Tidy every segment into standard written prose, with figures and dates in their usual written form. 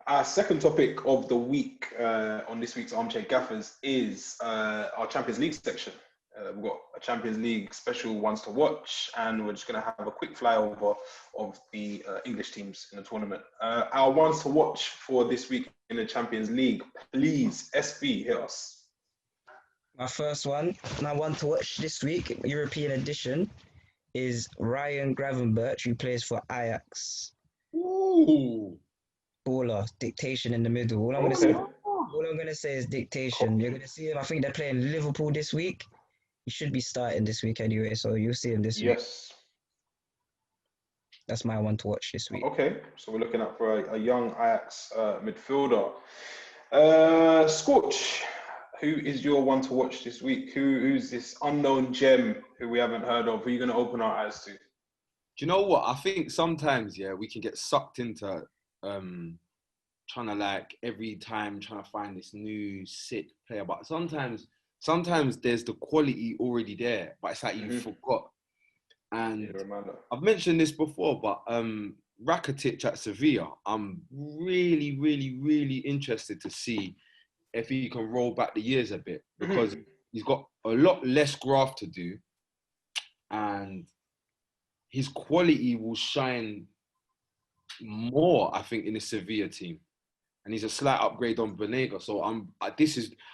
Our second topic of the week on this week's Armchair Gaffers is our Champions League section. We've got a Champions League special ones to watch, and we're just going to have a quick flyover of the English teams in the tournament. Our ones to watch for this week in the Champions League, please, SB, hit us. My first one, my one to watch this week, European edition, is Ryan Gravenberch, who plays for Ajax. Ooh. Baller, dictation in the middle. All I'm gonna say is dictation. You're gonna see him. I think they're playing Liverpool this week. He should be starting this week anyway, so you'll see him this week. Yes. That's my one to watch this week. Okay, so we're looking out for a young Ajax midfielder. Scorch, who is your one to watch this week? Who's this unknown gem who we haven't heard of? Who are you going to open our eyes to? Do you know what? I think sometimes, we can get sucked into trying to every time trying to find this new sick player. But sometimes there's the quality already there, but it's like you forgot. And I've mentioned this before, but Rakitic at Sevilla, I'm really, really, really interested to see if he can roll back the years a bit, because he's got a lot less graft to do, and his quality will shine more, I think, in the Sevilla team. And he's a slight upgrade on Banega. So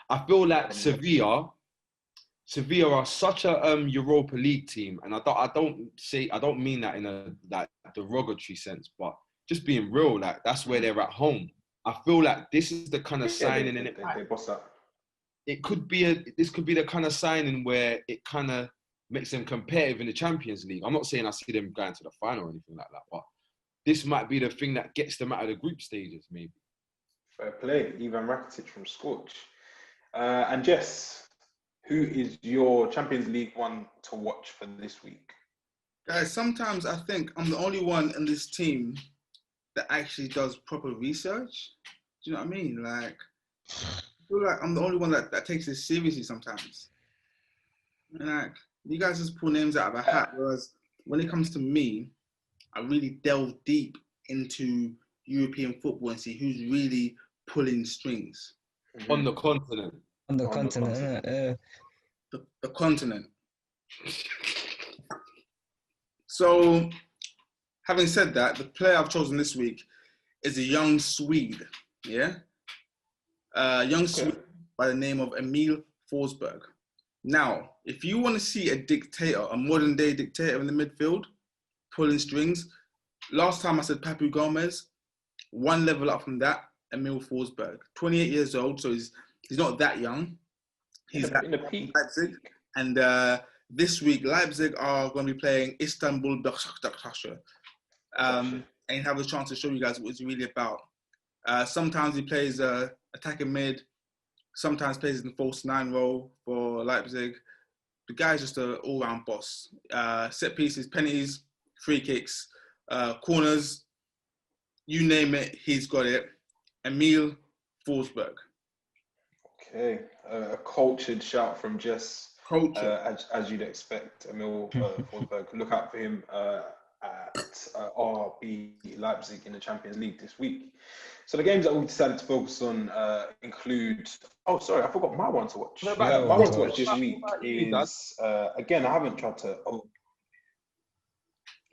I feel like Sevilla are such a Europa League team, and I don't mean that in a derogatory sense, but just being real, that's where they're at home. I feel like this is the kind of signing, and this could be the kind of signing where it kind of makes them competitive in the Champions League. I'm not saying I see them going to the final or anything like that, but this might be the thing that gets them out of the group stages, maybe. Fair play, Ivan Rakitic from Scorch. And Jess, who is your Champions League one to watch for this week? Guys, sometimes I think I'm the only one in this team that actually does proper research. Do you know what I mean? I feel like I'm the only one that takes this seriously sometimes. And you guys just pull names out of a hat, whereas when it comes to me, I really delve deep into European football and see who's really pulling strings. On the continent. The continent. So, having said that, the player I've chosen this week is a young Swede, Swede by the name of Emil Forsberg. Now, if you want to see a dictator, a modern day dictator in the midfield, pulling strings, last time I said Papu Gomez, one level up from that, Emil Forsberg, 28 years old, so he's not that young. He's in the peak. Leipzig, and this week Leipzig are going to be playing Istanbul Besiktas, and you have a chance to show you guys what it's really about. Sometimes he plays attacking mid, sometimes plays in the false nine role for Leipzig. The guy's just an all-round boss. Set pieces, penalties, free kicks, corners, you name it, he's got it. Emil Forsberg. Okay, a cultured shout from Jess. As you'd expect, Emil Forsberg. Look out for him at RB Leipzig in the Champions League this week. So the games that we decided to focus on include... Oh, sorry, I forgot my one to watch. My one to watch this week is... again, I haven't tried to...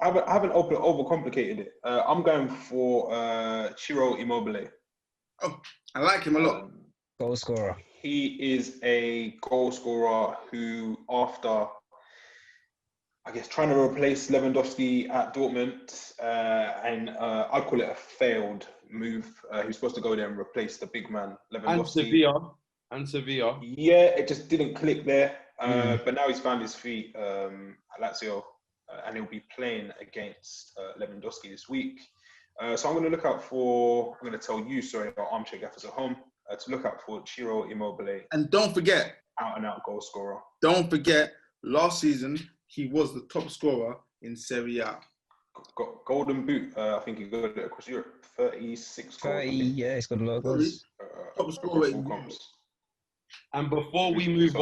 I haven't overcomplicated it. I'm going for Ciro Immobile. Oh, I like him a lot. Goal scorer. He is a goal scorer who, after, I guess, trying to replace Lewandowski at Dortmund, and I'd call it a failed move. He was supposed to go there and replace the big man, Lewandowski. And Sevilla. Yeah, it just didn't click there. But now he's found his feet at Lazio, and he'll be playing against Lewandowski this week. So I'm going to tell you, our Armchair Gaffers at home, to look out for Ciro Immobile. And don't forget, out-and-out goal scorer. Don't forget, last season, he was the top scorer in Serie A. Got golden boot. I think he got it across Europe. 36 goals. 30, yeah, he's got a lot of goals. Top scorer. And before we move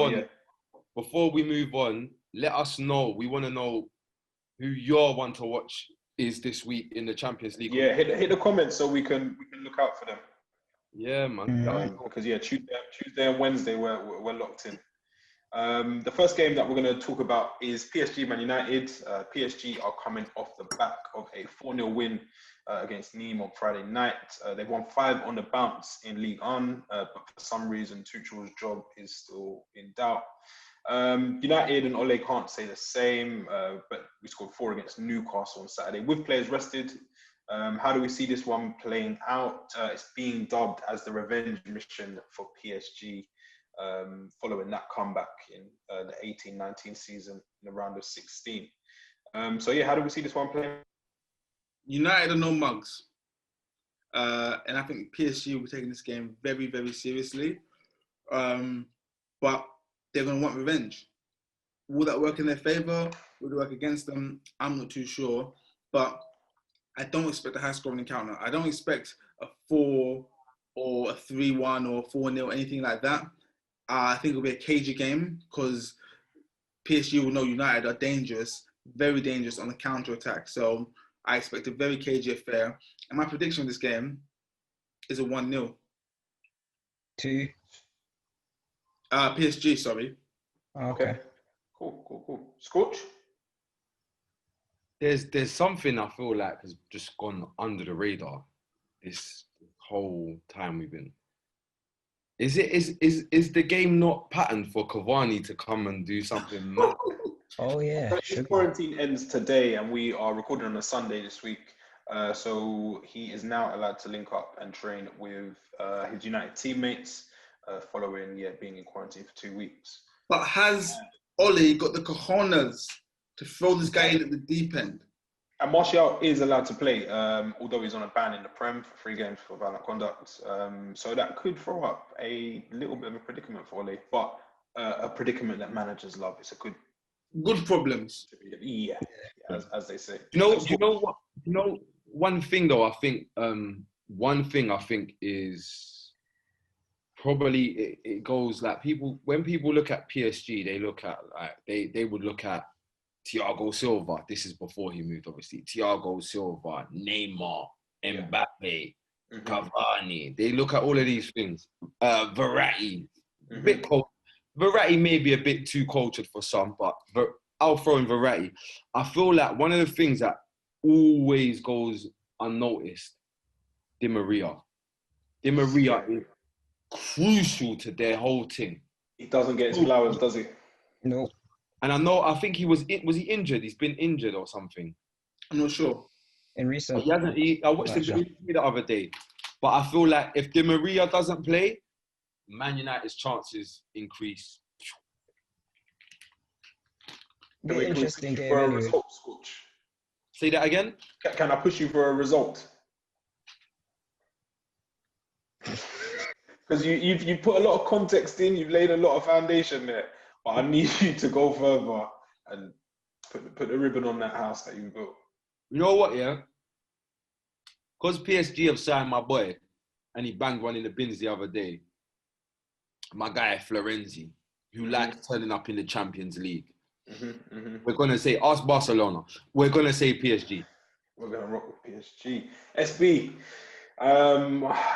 on, let us know. We want to know who you're one to watch is this week in the Champions League. Yeah, hit the comments so we can look out for them. Yeah, man. Because Tuesday and Wednesday we're locked in. The first game that we're going to talk about is PSG Man United. PSG are coming off the back of a 4-0 win against Nîmes on Friday night. They've won 5 on the bounce in Ligue 1, but for some reason Tuchel's job is still in doubt. United and Ole can't say the same, but we scored 4 against Newcastle on Saturday with players rested. How do we see this one playing out? It's being dubbed as the revenge mission for PSG, following that comeback in the 18-19 season in the round of 16. So yeah, how do we see this one playing? United are no mugs. And I think PSG will be taking this game very, very seriously. But they're going to want revenge. Will that work in their favour? Will it work against them? I'm not too sure. But I don't expect a high-scoring encounter. I don't expect a 4 or a 3-1 or 4-0, anything like that. I think it'll be a cagey game because PSG will know United are dangerous, very dangerous on the counter-attack. So I expect a very cagey affair. And my prediction of this game is a 1-0. 2. PSG, sorry. Okay. Cool. Scorch? There's something I feel like has just gone under the radar this whole time we've been. Is the game not patterned for Cavani to come and do something mad? Oh yeah. His quarantine ends today, and we are recording on a Sunday this week. So he is now allowed to link up and train with his United teammates, following being in quarantine for 2 weeks. But has Ole got the cojones to throw this guy in at the deep end? And Martial is allowed to play, although he's on a ban in the Prem for 3 games for violent conduct. So that could throw up a little bit of a predicament for Ole, but a predicament that managers love. It's a good problems. Yeah, as they say. You know what? One thing though, I think is probably it goes like when people look at PSG, they look at they would look at Thiago Silva. This is before he moved, obviously. Thiago Silva, Neymar, Mbappe, Cavani. They look at all of these things. Verratti, bit cold. Verratti may be a bit too cultured for some, but I'll throw in Verratti. I feel like one of the things that always goes unnoticed, Di Maria. Di Maria is crucial to their whole thing. He doesn't get his flowers, does he? No. And I think he was he injured? He's been injured or something. I'm not sure. In recent. I watched the other day. But I feel like if Di Maria doesn't play, Man United's chances increase. Be interesting game anyway. Say that again? Can I push you for a result? Because you put a lot of context in, you've laid a lot of foundation there. But I need you to go further and put the ribbon on that house that you built. You know what, yeah? Because PSG have signed my boy, and he banged one in the bins the other day. My guy, Florenzi, who likes turning up in the Champions League. We're going to say, ask Barcelona. We're going to say PSG. We're going to rock with PSG. SB,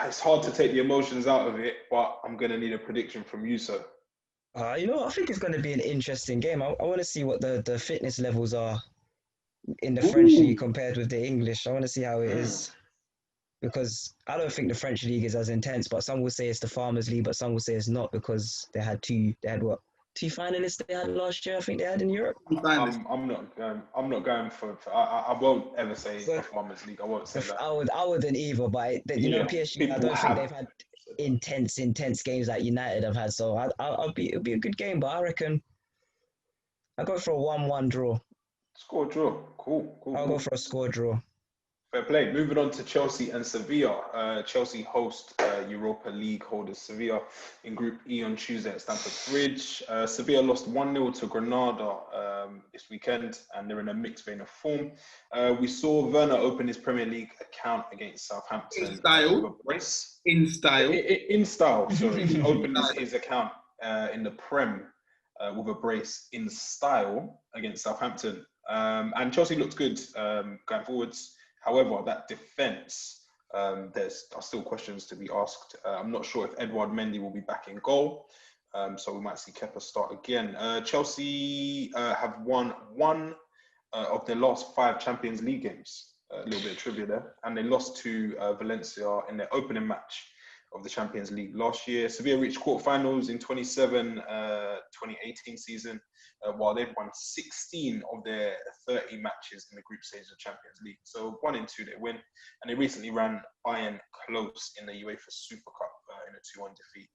it's hard to take the emotions out of it, but I'm going to need a prediction from you, sir. I think it's going to be an interesting game. I want to see what the fitness levels are in the French league compared with the English. I want to see how it is. Because I don't think the French league is as intense, but some will say it's the Farmers League, but some will say it's not because they had two finalists they had last year, I think they had in Europe. I'm not going for I won't ever say the Farmers League. I won't say that. I wouldn't either, but PSG, I don't think they've had intense games like United have had. So it'll be a good game, but I reckon I'll go for a 1-1 draw. Score draw. Cool. I'll go for a score draw. Fair play. Moving on to Chelsea and Sevilla. Chelsea host Europa League holders Sevilla in Group E on Tuesday at Stamford Bridge. Sevilla lost 1-0 to Granada this weekend, and they're in a mixed vein of form. We saw Werner open his Premier League account against Southampton. In style. In style, sorry. He opened his account in the Prem with a brace in style against Southampton. And Chelsea looks good going forwards. However, that defence, there's are still questions to be asked. I'm not sure if Edouard Mendy will be back in goal. So we might see Kepa start again. Chelsea have won one of their last 5 Champions League games. A little bit of trivia there. And they lost to Valencia in their opening match of the Champions League last year. Sevilla reached quarterfinals in 2018 season, while they've won 16 of their 30 matches in the group stage of Champions League. So 1 in 2 they win. And they recently ran Bayern close in the UEFA Super Cup in a 2-1 defeat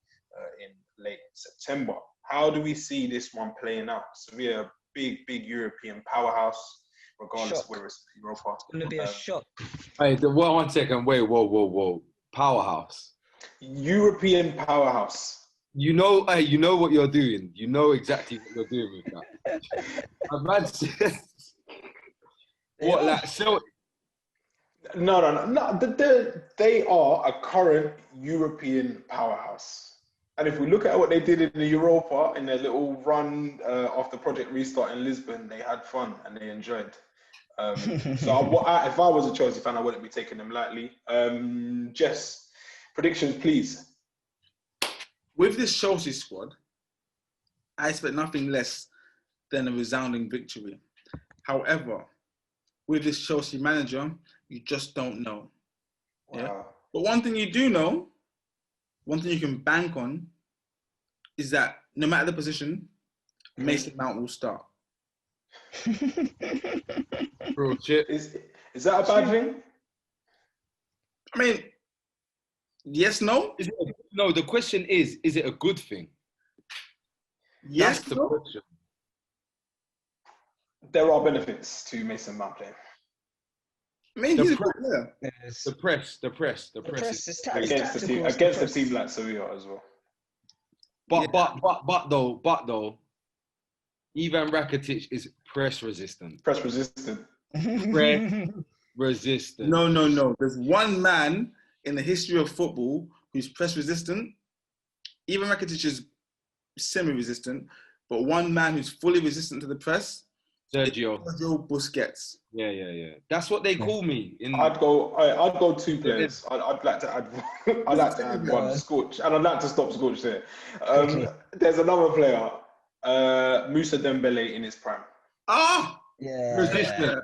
in late September. How do we see this one playing out? Sevilla, big European powerhouse, regardless of whether it's Europa. It's going to be a shock. Hey, 1 second. Wait, whoa. Powerhouse. European powerhouse. You know what you're doing. You know exactly what you're doing with that. Imagine. What, like, so... No. They are a current European powerhouse. And if we look at what they did in the Europa, in their little run after Project Restart in Lisbon, they had fun and they enjoyed. If I was a Chelsea fan, I wouldn't be taking them lightly. Jess, predictions, please. With this Chelsea squad, I expect nothing less than a resounding victory. However, with this Chelsea manager, you just don't know. Wow. Yeah? But one thing you do know, one thing you can bank on, is that no matter the position, Mason Mount will start. Bro, shit. Is that a bad thing? I mean, yes, no? No, the question is it a good thing? Yes, That's the no? question. There are benefits to Mason Mount playing. I mean, he's a good player. The press The press is Against a team like Sevilla as well. But though, Ivan Rakitic is press resistant. Press resistant. Press resistant. No. There's one man in the history of football who's press resistant. Ivan Rakitic is semi-resistant, but one man who's fully resistant to the press, Sergio Busquets. Yeah. That's what they call me. I'd go 2 players. I'd like to add. I'd like to add one, Scorch, and I'd like to stop Scorch there. There's another player, Moussa Dembele in his prime. Yeah. Resistant.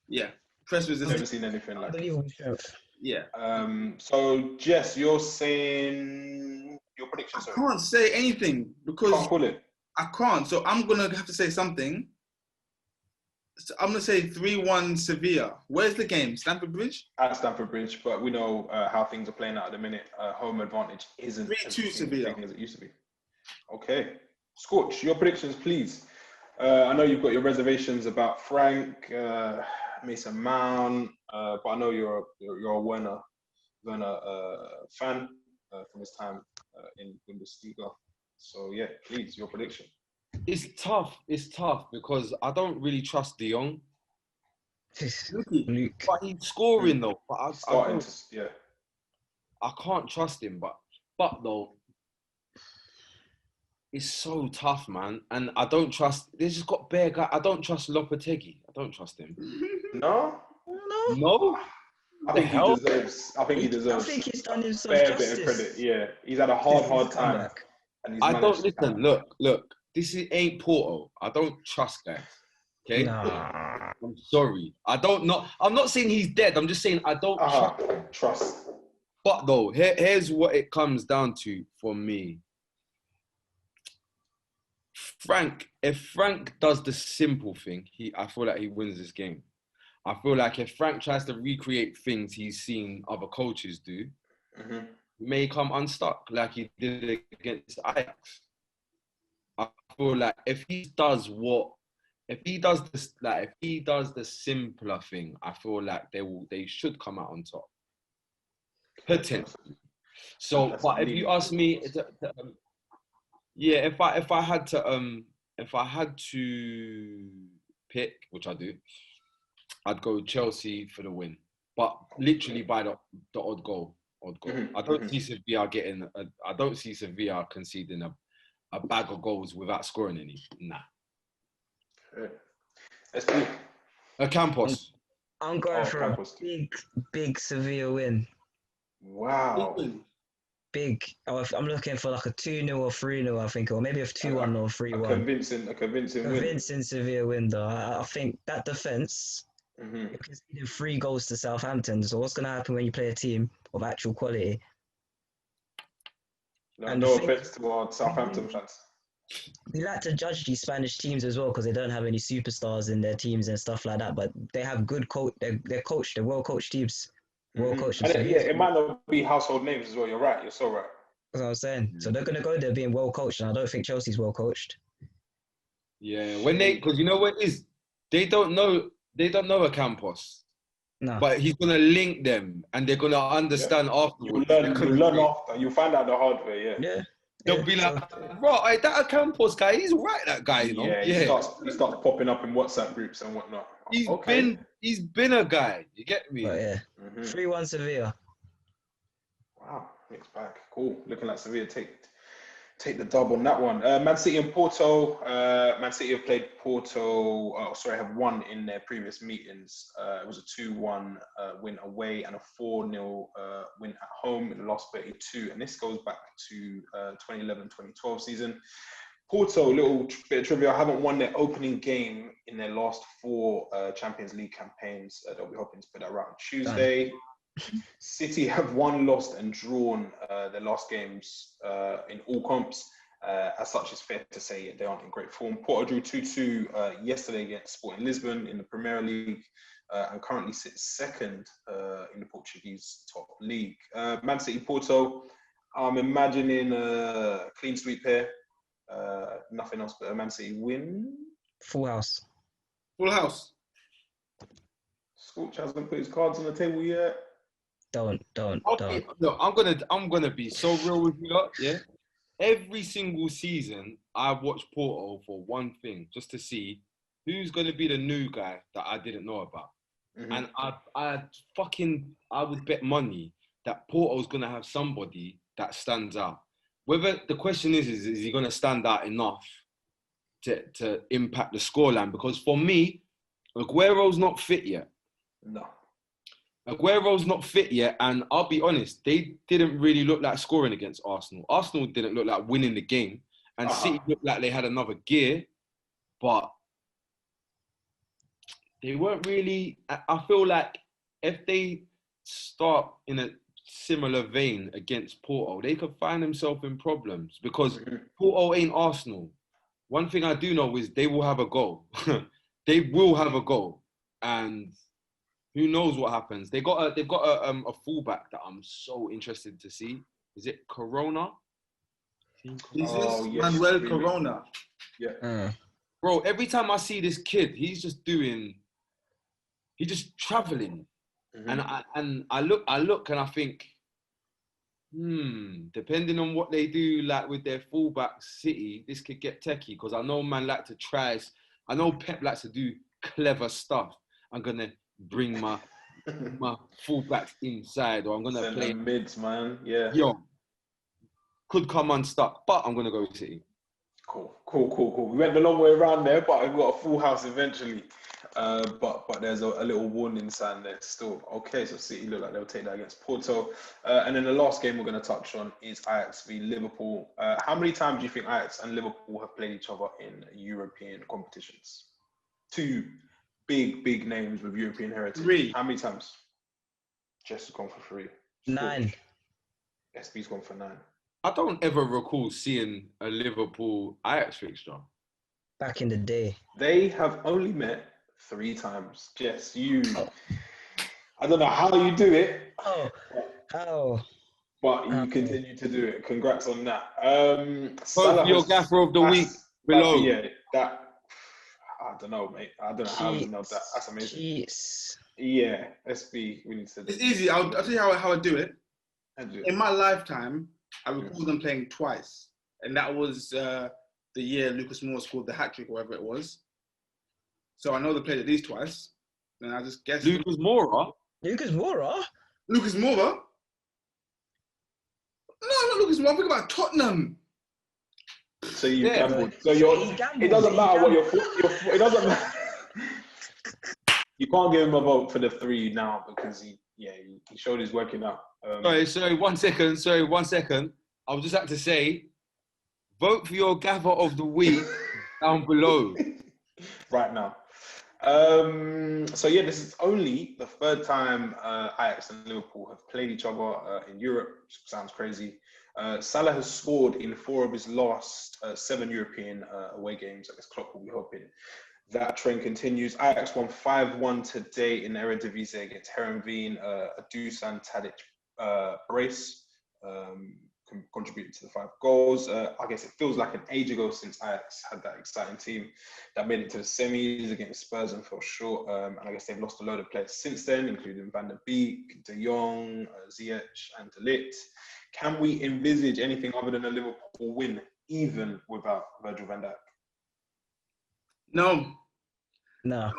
Yeah. Press resistant. Never seen anything like that. Yeah. So Jess, you're saying your prediction. I can't say anything because can't call it. I can't. So I'm gonna have to say something. So I'm gonna say 3-1 Sevilla. Where's the game? Stamford Bridge? At Stamford Bridge, but we know how things are playing out at the minute. Home advantage isn't 3-2 Sevilla as it used to be. Okay, Scorch, your predictions, please. I know you've got your reservations about Frank, Mason Mount, but I know you're a Werner fan from his time in Bundesliga. So yeah, please, your prediction. It's tough because I don't really trust De Jong. Luke. But he's scoring though. But I can't trust him. But though, it's so tough, man. And I don't trust. They just got bare guy. I don't trust Lopetegui. I don't trust him. No. I think he deserves. I think he's done himself fair justice. Bit of credit. Yeah, he's had a hard time. And I don't listen. Look. This ain't Porto. I don't trust guys. Okay. Nah. I'm sorry. I'm not saying he's dead. I'm just saying I don't trust. But though, here's what it comes down to for me. If Frank does the simple thing, I feel like he wins this game. I feel like if Frank tries to recreate things he's seen other coaches do, he may come unstuck like he did against Ajax. I feel like if he does the simpler thing, I feel like they should come out on top. Potentially. So, but if you ask me, if I had to pick, which I do, I'd go Chelsea for the win, but literally by the odd goal. I don't see Sevilla I don't see Sevilla conceding a bag of goals without scoring any. Nah. SB. Campos. I'm going for Campos. a big Sevilla win. Wow. Big. I'm looking for like a 2-0 or 3-0, I think, or maybe a 2-1 or 3-1. A convincing win. Convincing Sevilla win, though. I think that defense. You're conceding 3 goals to Southampton. So what's going to happen when you play a team of actual quality? No offense to our Southampton fans. We like to judge these Spanish teams as well because they don't have any superstars in their teams and stuff like that. But they have good coach. They're coached. They're well coached teams. Well coached. It might not be household names as well. You're right. You're so right. That's what I'm saying. So they're going to go there being well coached, and I don't think Chelsea's well coached. Yeah, because you know what it is, they don't know a Campos. No. But he's gonna link them, and they're gonna understand afterwards. You learn after. You find out the hard way. Yeah. They'll be like, right, that a Campos guy, he's right, that guy, you know. Yeah. He starts popping up in WhatsApp groups and whatnot. He's been a guy. You get me? But yeah. 3-1 Sevilla. Wow, mixed bag. Cool. Looking like Sevilla take the dub on that one. Man City and Porto. Man City have played Porto. Have won in their previous meetings. It was a 2-1 win away and a 4-0 win at home in the last 32. And this goes back to 2011-2012 season. Porto, little bit of trivia, haven't won their opening game in their last 4 Champions League campaigns. They'll be hoping to put that right on Tuesday. City have won, lost, and drawn their last games in all comps. As such, it's fair to say they aren't in great form. Porto drew 2-2 yesterday against Sporting Lisbon in the Premier League and currently sits second in the Portuguese top league. Man City, Porto, I'm imagining a clean sweep here. Nothing else but a Man City win. Full house. Scorch hasn't put his cards on the table yet. Don't. Look, I'm gonna be so real with you lot, yeah. Every single season, I watch Porto for one thing, just to see who's gonna be the new guy that I didn't know about. And I would bet money that Porto's gonna have somebody that stands out. Whether the question is he gonna stand out enough to impact the scoreline? Because for me, Aguero's not fit yet. No. Aguero's not fit yet, and I'll be honest, they didn't really look like scoring against Arsenal. Arsenal didn't look like winning the game, and City looked like they had another gear, but they weren't really. I feel like if they start in a similar vein against Porto, they could find themselves in problems because Porto ain't Arsenal. One thing I do know is they will have a goal. They will have a goal, and who knows what happens? They've got a fullback that I'm so interested to see. Is it Corona? Manuel Corona. Yeah. Bro, every time I see this kid, he's just traveling. And I look and I think, depending on what they do, like with their fullback City, this could get techie because I know man like to try. I know Pep likes to do clever stuff. I'm gonna bring my fullbacks inside, or I'm gonna Send play mids, man. Yeah. Yo, could come unstuck, but I'm gonna go with City. Cool. We went the long way around there, but I've got a full house eventually. But there's a little warning sign there still. Okay, so City look like they'll take that against Porto. And then the last game we're going to touch on is Ajax v Liverpool. How many times do you think Ajax and Liverpool have played each other in European competitions? 2 big names with European heritage. 3. How many times? Jess has gone for 3. 9. SB's gone for 9. I don't ever recall seeing a Liverpool Ajax fixture. Back in the day. They have only met 3 times. Jess, I don't know how you do it. How? But you continue to do it. Congrats on that. Both your gaffer of the week below. I don't know, mate. I don't know how you know that. That's amazing. Jeez. Yeah, SB, we need to. It's easy. I'll tell you how I do it. In my lifetime, I recall them playing twice, and that was the year Lucas Moura scored the hat trick, or whatever it was. So I know they played at least twice. And I just guess Lucas Moura. Lucas Moura? No, not Lucas Moura. I'm thinking about Tottenham. So you gambled. So it doesn't matter what your it doesn't matter. You can't give him a vote for the 3 now because he showed his working out. Sorry, 1 second. I would just like to say, vote for your gather of the week down below. Right now. So yeah, this is only the 3rd time Ajax and Liverpool have played each other in Europe. Sounds crazy. Salah has scored in 4 of his last 7 European away games. I guess Klopp will be hoping that trend continues. Ajax won 5-1 today in Eredivisie against Heerenveen. A Dusan Tadic brace contributed to the 5 goals. I guess it feels like an age ago since Ajax had that exciting team that made it to the semis against Spurs and fell short. And I guess they've lost a load of players since then, including Van der Beek, De Jong, Ziyech, and De Ligt. Can we envisage anything other than a Liverpool win, even without Virgil van Dijk? No. No.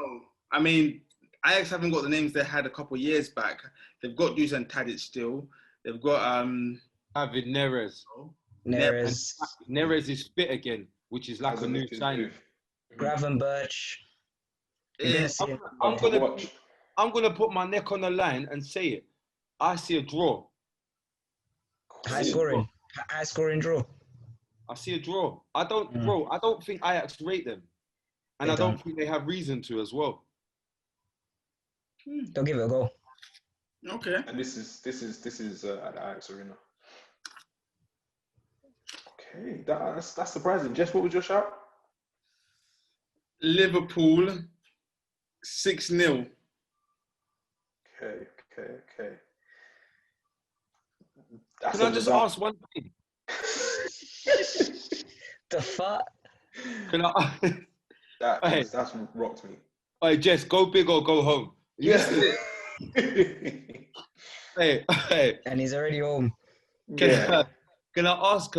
I mean, Ajax haven't got the names they had a couple of years back. They've got Dusan Tadic still. They've got David Neres. Neres is fit again, which is like a new signing. Gravenberch. I'm gonna put my neck on the line and say it. I see a draw. High scoring draw. I see a draw. I don't think Ajax rate them. And I don't think they have reason to as well. Don't give it a go. Okay. And this is at the Ajax Arena. Okay, that's surprising. Jess, what was your shout? Liverpool 6-0. Okay. Can I just ask one thing? The fuck? Can I? That's rocked me. Hey, Jess, go big or go home. Yes. Hey. And he's already home. Can I ask?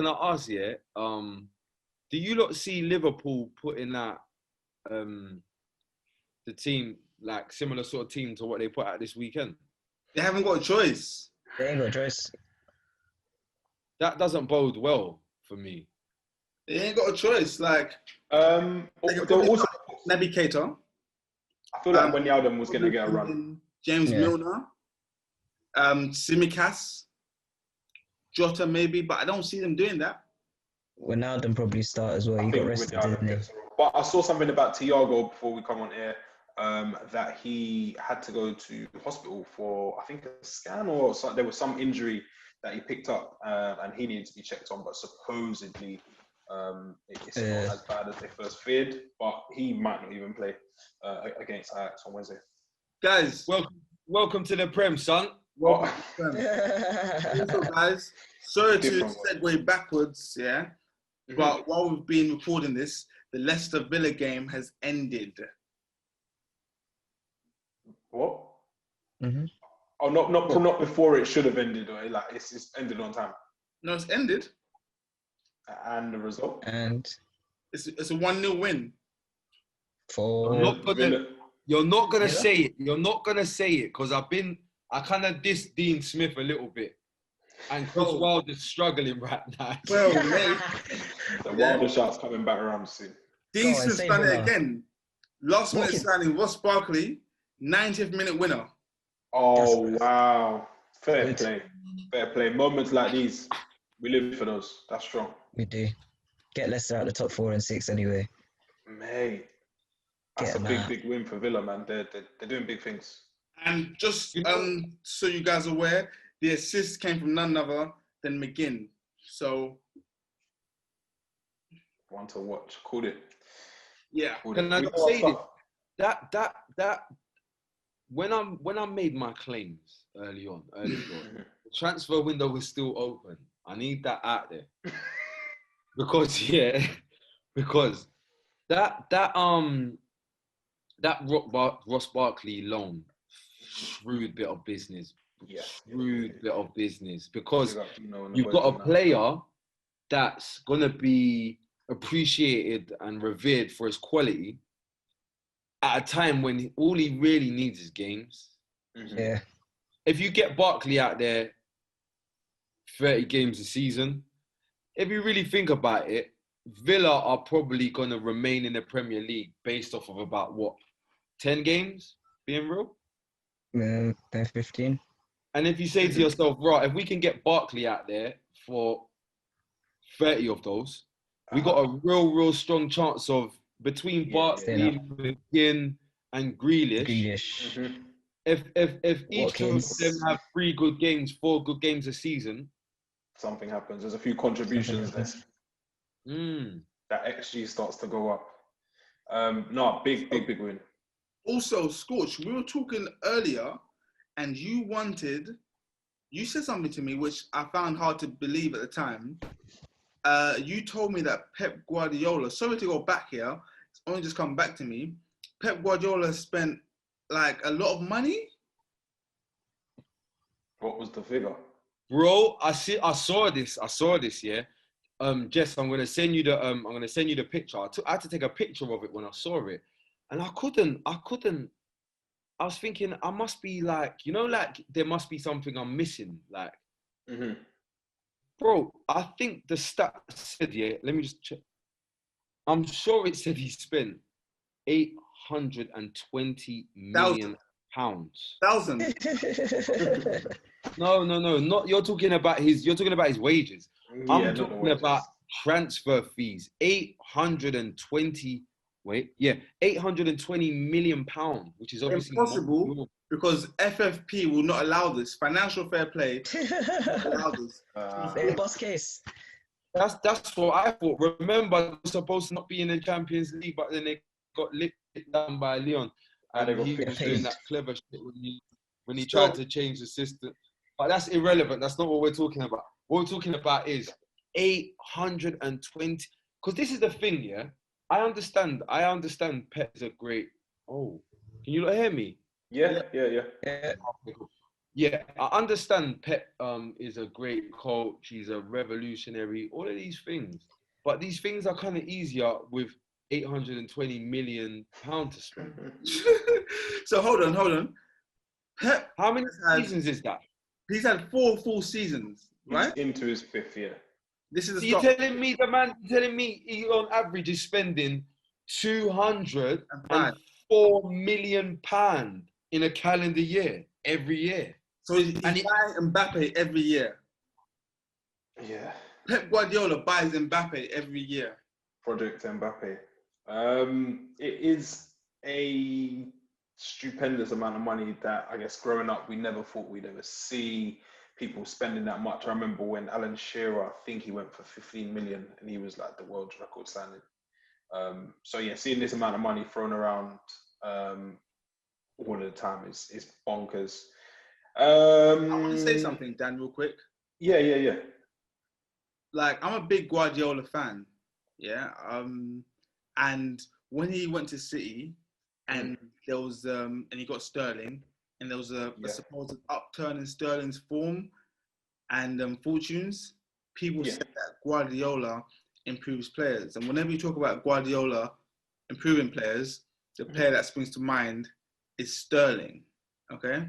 Yeah. Do you not see Liverpool putting that the team like similar sort of team to what they put out this weekend? They haven't got a choice. They ain't got a choice. That doesn't bode well for me. They ain't got a choice. Like, also Naby Keita. I feel like Wijnaldum was going to get a run. James Milner, Tsimikas, Jota maybe, but I don't see them doing that. Wijnaldum probably start as well. He got rested, didn't he? But I saw something about Thiago before we come on air, that he had to go to hospital for, I think, a scan or something. There was some injury that he picked up and he needed to be checked on, but supposedly it's not as bad as they first feared, but he might not even play against Ajax on Wednesday. Guys, welcome to the Prem, son. Welcome to the Prem. Also, guys, sorry to segue backwards, yeah, but while we've been recording this, the Leicester Villa game has ended. What? Mm-hmm. Oh, not before it should have ended, or like it's ended on time. No, it's ended. And the result? And it's a 1-0 win. For you're not gonna say it. You're not gonna say it because I kind of dissed Dean Smith a little bit, and Chris Wilder's struggling right now. Well, mate, the Wilder shot's coming back around soon. Dean Smith's done it again. Last minute signing, Ross Barkley, 90th minute winner. Oh, wow. Fair play. Moments like these, we live for those. That's strong. We do. Get Leicester out the top 4 and 6 anyway. Mate, that's a big win for Villa, man. They're doing big things. And just so you guys are aware, the assist came from none other than McGinn. So, one to watch. Called it. Yeah. Can I say this? That when I made my claims early on, the transfer window was still open. I need that out there because that Ross Barkley loan, shrewd bit of business. Shrewd bit of business because you've got a player that's gonna be appreciated and revered for his quality at a time when all he really needs is games. Mm-hmm. Yeah. If you get Barkley out there 30 games a season, if you really think about it, Villa are probably going to remain in the Premier League based off of about, 10 games? Being real. 10, 15. And if you say to yourself, right, if we can get Barkley out there for 30 of those, we got a real strong chance of between Barkley, McGinn, and Grealish. If each of them have 3 good games, 4 good games a season, something happens. There's a few contributions there. That XG starts to go up. No, big win. Also, Scorch, we were talking earlier, and you said something to me which I found hard to believe at the time. You told me that Pep Guardiola, sorry to go back here, it's only just come back to me. Pep Guardiola spent like a lot of money. What was the figure? Bro, I saw this, yeah. Jess, I'm gonna send you the picture. I had to take a picture of it when I saw it. And I couldn't. I was thinking, I must be like, like there must be something I'm missing. Like, bro, I think the stat said, let me just check. I'm sure it said he spent 820 million pounds. Thousand. No, not you're talking about his wages. I'm talking about transfer fees. 820 million pounds, which is obviously impossible because FFP will not allow this. Financial fair play not allow this. The boss case. That's what I thought. Remember, they were supposed to not be in the Champions League, but then they got licked down by Lyon. And he was doing that clever shit when he tried to change the system. But that's irrelevant. That's not what we're talking about. What we're talking about is 820. Because this is the thing, yeah? I understand Pep is a great... Oh, can you not hear me? Yeah. Yeah, I understand Pep is a great coach. He's a revolutionary. All of these things. But these things are kind of easier with 820 million pounds to spend. So hold on. Pep, how many seasons is that? He's had 4 full seasons, right? He's into his 5th year. This is you're telling me he on average is spending 204 million pounds in a calendar year every year. So he's buying Mbappe every year. Yeah. Pep Guardiola buys Mbappe every year. Project Mbappe. It is a stupendous amount of money that I guess growing up we never thought we'd ever see people spending that much. I remember when Alan Shearer, I think he went for 15 million and he was like the world's record signing. So yeah, seeing this amount of money thrown around all of the time is bonkers. I want to say something, Dan, real quick. Yeah. Like, I'm a big Guardiola fan. Yeah. And when he went to City and there was and he got Sterling and there was a supposed upturn in Sterling's form and fortunes, people said that Guardiola improves players. And whenever you talk about Guardiola improving players, the player that springs to mind is Sterling. Okay?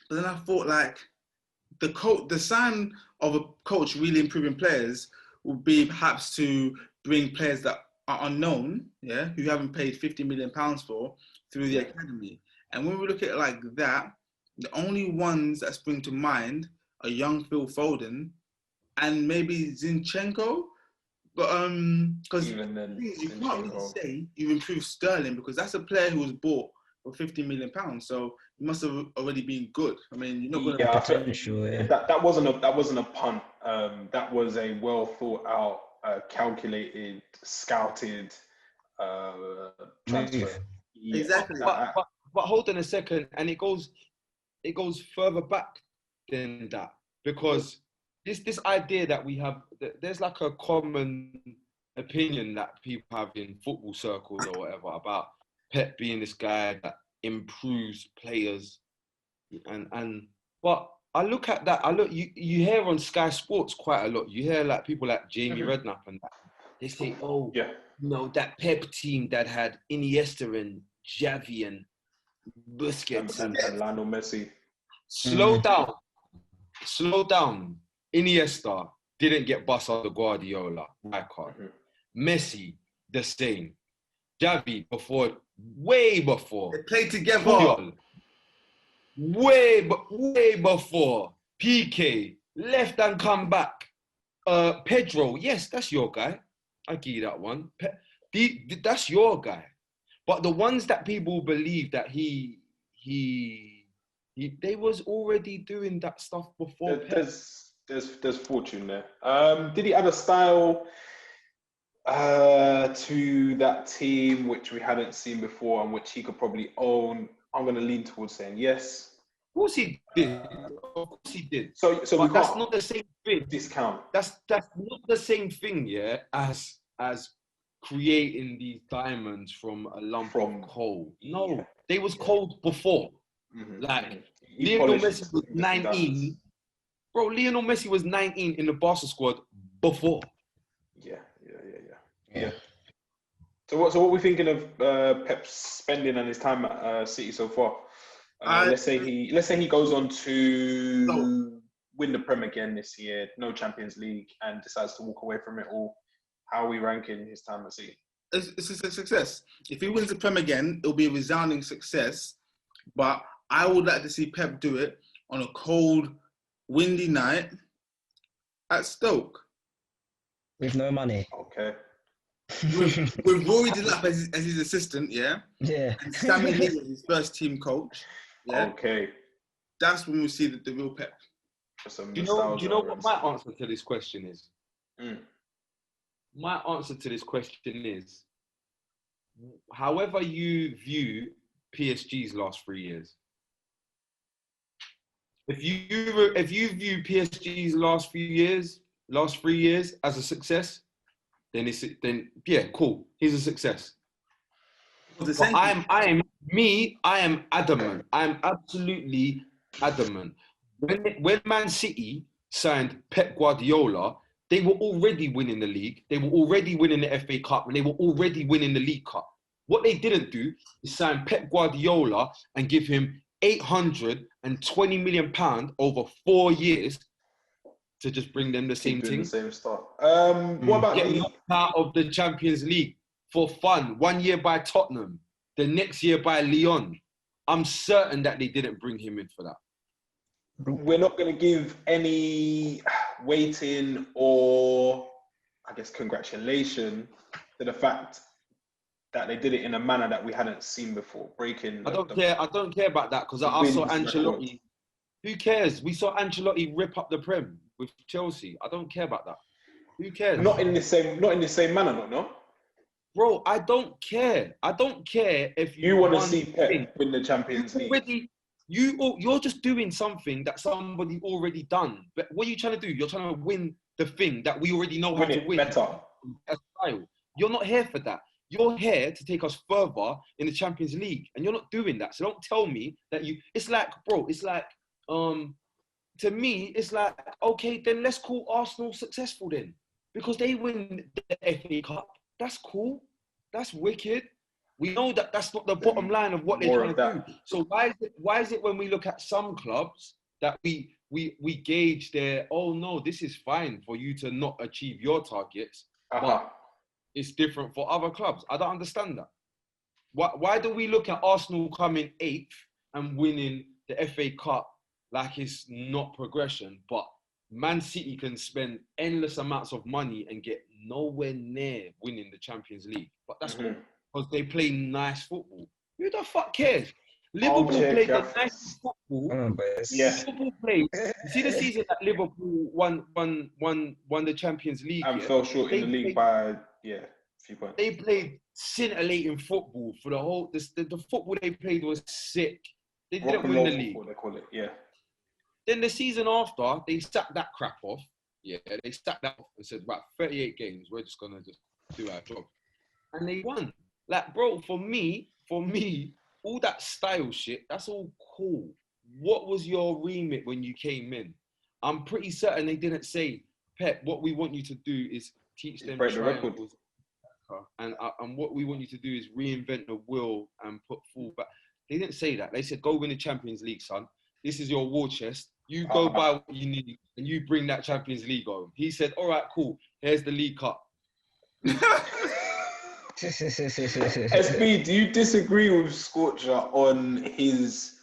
But then I thought, like, the sign of a coach really improving players would be perhaps to bring players that are unknown, who haven't paid £50 million for through the academy. And when we look at it like that, the only ones that spring to mind are young Phil Foden and maybe Zinchenko. But because you can't really say you improved Sterling because that's a player who was bought for £50 million. So he must have already been good. I mean, you're not going to potential. That wasn't a punt. That was a well thought out, calculated, scouted transfer. Exactly. But hold on a second, and it goes further back than that because this idea that we have, there's like a common opinion that people have in football circles or whatever about Pep being this guy that improves players, but I look at that. You hear on Sky Sports quite a lot. You hear like people like Jamie Redknapp and that. They say, that Pep team that had Iniesta and Xavi and Busquets and Lionel Messi. Slow down. Iniesta didn't get bust under Guardiola. Messi, the same. Xavi, before way before. They played together. Puyol, way before. PK, left and come back. Pedro, yes, that's your guy. I give you that one. That's your guy. But the ones that people believe that they was already doing that stuff before. There's fortune there. Did he add a style to that team which we hadn't seen before and which he could probably own? I'm going to lean towards saying yes. Of course he did. Of course he did. So but that's not the same thing. Discount. That's not the same thing, yeah, as creating these diamonds from a lump of coal. No, yeah. They was cold before. Mm-hmm. Like Lionel Messi was 19. Bro, Lionel Messi was 19 in the Barca squad before. Yeah. So what are we thinking of Pep's spending and his time at City so far? Let's say he goes on to win the Prem again this year, no Champions League, and decides to walk away from it all. How are we ranking his time at City? It's a success. If he wins the Prem again, it'll be a resounding success. But I would like to see Pep do it on a cold, windy night at Stoke. With no money. Okay. with Rory Delap as his assistant, yeah? Yeah. And Sammy Lee as his first team coach. Yeah? Okay. That's when we see the real Pep. Do you know what my answer to this question is? My answer to this question is, however you view PSG's last 3 years, if you view PSG's last 3 years as a success, then yeah, cool. He's a success. But I am adamant. I am absolutely adamant. When Man City signed Pep Guardiola, they were already winning the league. They were already winning the FA Cup, and they were already winning the League Cup. What they didn't do is sign Pep Guardiola and give him £820 million over 4 years to just bring them the same thing. The same stuff. What about get knocked out of the Champions League for fun? 1 year by Tottenham, the next year by Lyon. I'm certain that they didn't bring him in for that. We're not going to give any weighting or, I guess, congratulation to the fact that they did it in a manner that we hadn't seen before, breaking. I don't care about that because I saw Ancelotti. Record. Who cares? We saw Ancelotti rip up the Prem with Chelsea. I don't care about that. Who cares? Not in the same manner, no. Bro, I don't care. I don't care if you want to see Pep win the Champions League. You're just doing something that somebody already done. But what are you trying to do? You're trying to win the thing that we already know how to win. Better. You're not here for that. You're here to take us further in the Champions League, and you're not doing that. So don't tell me that you. It's like, bro. It's like, to me, it's like, okay, then let's call Arsenal successful then, because they win the FA Cup. That's cool. That's wicked. We know that that's not the bottom line of what they're trying to do. So why is it when we look at some clubs that we gauge their, oh no, this is fine for you to not achieve your targets, but it's different for other clubs? I don't understand that. Why do we look at Arsenal coming 8th and winning the FA Cup like it's not progression, but Man City can spend endless amounts of money and get nowhere near winning the Champions League? But that's cool. Because they play nice football. Who the fuck cares? Liverpool played the nice football. Liverpool played. You see the season that Liverpool won the Champions League and fell short in the league by a few points. They played scintillating football for the whole. The football they played was sick. They didn't win the league. They call it, yeah. Then the season after, they sacked that crap off. Yeah, they sacked that off and said, about 38 games, we're just gonna just do our job, and they won. Like, bro, for me, all that style shit, that's all cool. What was your remit when you came in? I'm pretty certain they didn't say, Pep, what we want you to do is teach them triangles. And what we want you to do is reinvent the wheel and put full back. They didn't say that. They said, go win the Champions League, son. This is your war chest. You go buy what you need and you bring that Champions League home. He said, all right, cool. Here's the League Cup. SB, do you disagree with Scorcher on his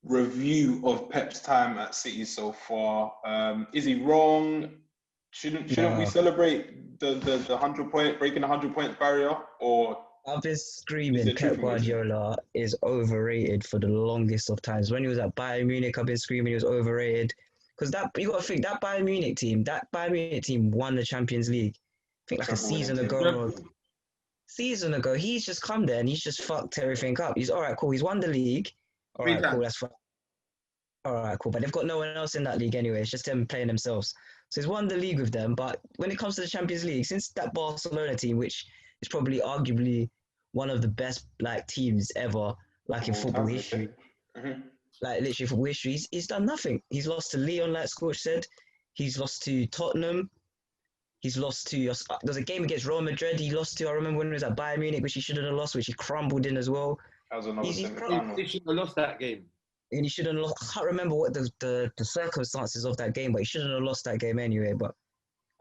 review of Pep's time at City so far? Is he wrong? Shouldn't we celebrate the 100-point breaking the 100-point barrier, or I've been is screaming there truth Pep in what he's saying? Guardiola is overrated for the longest of times. When he was at Bayern Munich, I've been screaming he was overrated. Because that you got to think that Bayern Munich team won the Champions League. I think like a Treble winning season team. ago. Season ago, he's just come there and he's just fucked everything up. He's all right, cool. He's won the league. All 3 right, cool. times. That's fine. All right, cool. But they've got no one else in that league anyway. It's just them playing themselves. So he's won the league with them. But when it comes to the Champions League, since that Barcelona team, which is probably arguably one of the best like teams ever, like in All football time, history, Mhm. like literally football history, he's done nothing. He's lost to Leon, like Scorch said. He's lost to Tottenham. He's lost to there's a game against Real Madrid. He lost to. I remember when he was at Bayern Munich, which he shouldn't have lost, which he crumbled in as well. That was another He's semi-final. They should have lost that game. and he shouldn't have lost. I can't remember what the circumstances of that game, but he shouldn't have lost that game anyway. But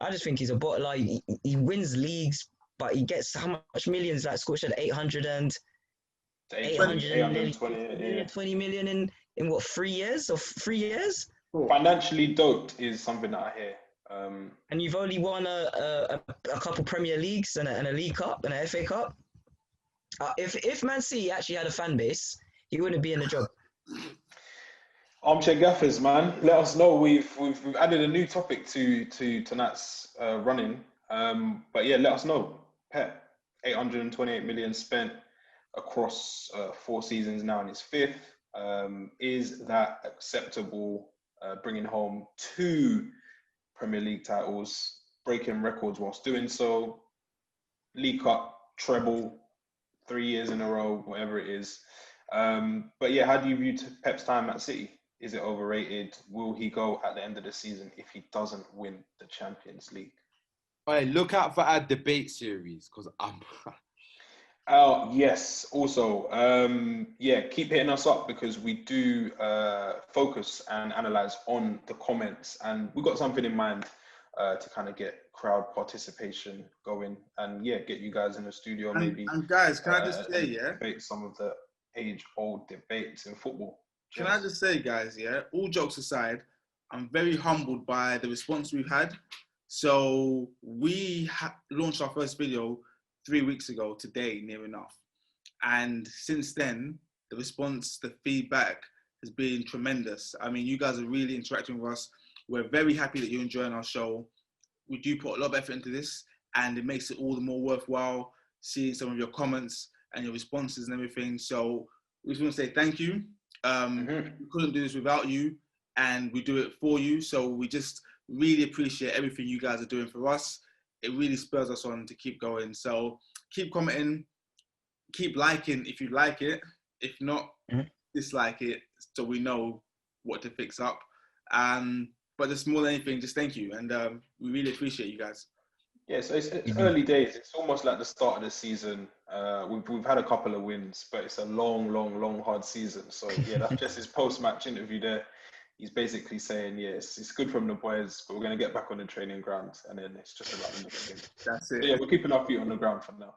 I just think he's a bot. Like he wins leagues, but he gets how much millions? Like Scott said, 820 million in what 3 years or 3 years? Financially doped is something that I hear. And you've only won a couple Premier Leagues and a League Cup and an FA Cup. If Man City actually had a fan base, he wouldn't be in the job. Armchair gaffers, man. Let us know. We've added a new topic to tonight's running. But yeah, let us know. Pep, 828 million spent across 4 seasons now in his 5th. Is that acceptable? Bringing home 2 Premier League titles, breaking records whilst doing so. League Cup, treble, 3 years in a row, whatever it is. But yeah, how do you view Pep's time at City? Is it overrated? Will he go at the end of the season if he doesn't win the Champions League? All right, look out for our debate series because I'm. Oh, yes. Also, yeah, keep hitting us up because we do focus and analyze on the comments, and we've got something in mind to kind of get crowd participation going, and yeah, get you guys in the studio maybe. And guys, can I just say, debate some of the age-old debates in football. Can I just say, guys, all jokes aside, I'm very humbled by the response we've had. So we launched our first video 3 weeks ago today, near enough. And since then, the response, the feedback has been tremendous. I mean, you guys are really interacting with us. We're very happy that you're enjoying our show. We do put a lot of effort into this, and it makes it all the more worthwhile seeing some of your comments and your responses and everything. So we just want to say thank you. We couldn't do this without you, and we do it for you. So we just really appreciate everything you guys are doing for us. It really spurs us on to keep going. So keep commenting, keep liking if you like it. If not, dislike it so we know what to fix up. But just more than anything, just thank you. And we really appreciate you guys. Yeah, so it's early days. It's almost like the start of the season. We've had a couple of wins, but it's a long, hard season. So yeah, that's just his post-match interview there. He's basically saying, yeah, it's good from the boys, but we're going to get back on the training ground, and then it's just about the next game. That's it. So yeah, we're keeping our feet on the ground for now.